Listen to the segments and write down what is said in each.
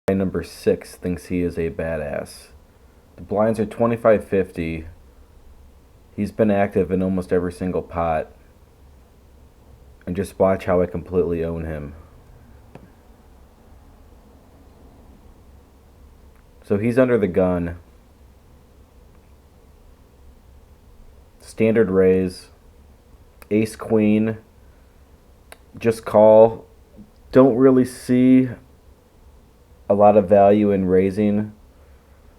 Number 6 thinks he is a badass. The blinds are 25-50. He's been active in almost every single pot. And just watch how I completely own him. So he's under the gun. Standard raise. Ace queen. Just call. Don't really see a lot of value in raising.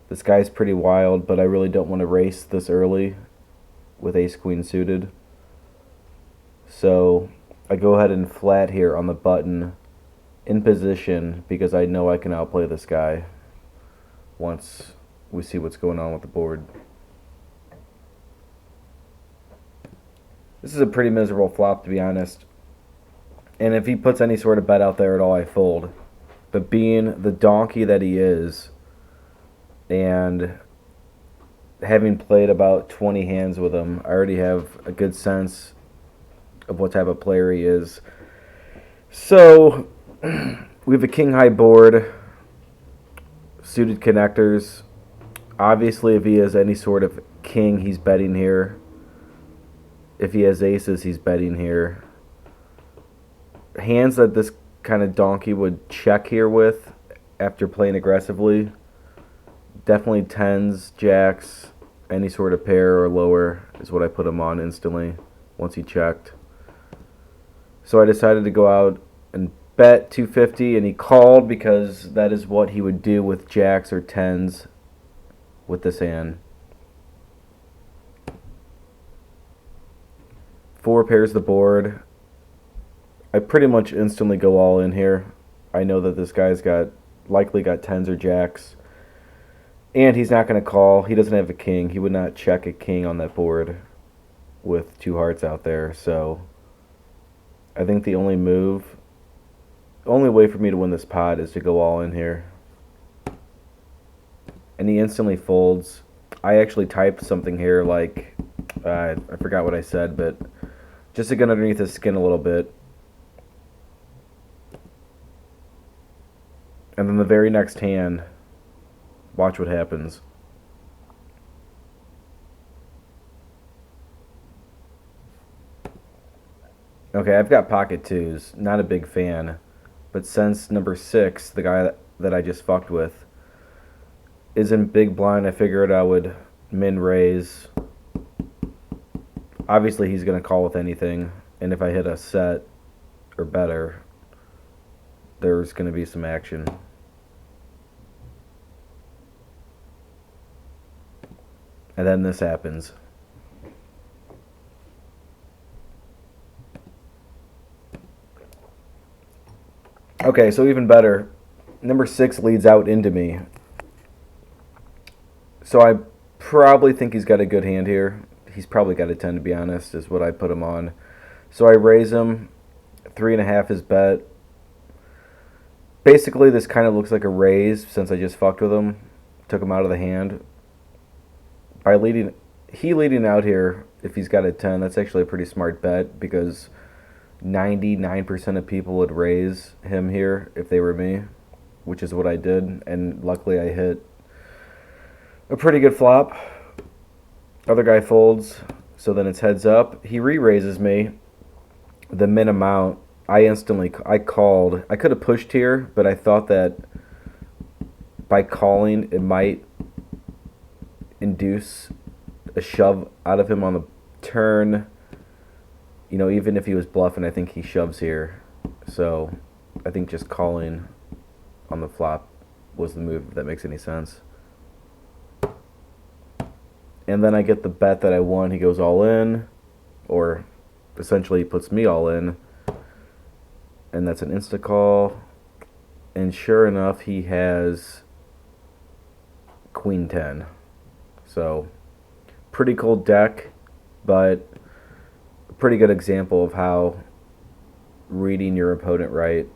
This guy's pretty wild, but I really don't want to race this early with ace queen suited. So I go ahead and flat here on the button in position because I know I can outplay this guy once we see what's going on with the board. This is a pretty miserable flop, to be honest. And if he puts any sort of bet out there at all, I fold. But being the donkey that he is, and having played about 20 hands with him, I already have a good sense of what type of player he is. So, we have a king-high board, suited connectors. Obviously, if he has any sort of king, he's betting here. If he has aces, he's betting here. Hands that this kind of donkey would check here with after playing aggressively, definitely tens, jacks, any sort of pair or lower is what I put him on instantly once he checked. So I decided to go out and bet 250, and he called because that is what he would do with jacks or tens with this hand. 4 pairs the board. I pretty much instantly go all in here. I know that this guy's likely got tens or jacks. And he's not going to call. He doesn't have a king. He would not check a king on that board with 2 hearts out there. So I think the only way for me to win this pot is to go all in here. And he instantly folds. I actually typed something here like, I forgot what I said, but just to get underneath his skin a little bit. And then the very next hand, watch what happens. Okay, I've got pocket twos. Not a big fan. But since number 6, the guy that I just fucked with, is in big blind, I figured I would min raise. Obviously, he's going to call with anything. And if I hit a set or better, there's going to be some action. And then this happens. Okay, so even better. Number 6 leads out into me. So I probably think he's got a good hand here. He's probably got a 10, to be honest, is what I put him on. So I raise him. 3.5 is bet. Basically, this kind of looks like a raise since I just fucked with him. Took him out of the hand. By leading out here, if he's got a 10, that's actually a pretty smart bet because 99% of people would raise him here if they were me, which is what I did, and luckily I hit a pretty good flop. Other guy folds, so then it's heads up. He re-raises me the min amount. I called. I could have pushed here, but I thought that by calling it might induce a shove out of him on the turn. You know, even if he was bluffing, I think he shoves here. So I think just calling on the flop was the move, if that makes any sense. And then I get the bet that I won. He goes all in, or essentially he puts me all in. And that's an insta call. And sure enough, he has Queen 10. So, pretty cool deck, but a pretty good example of how reading your opponent right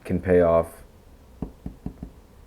can pay off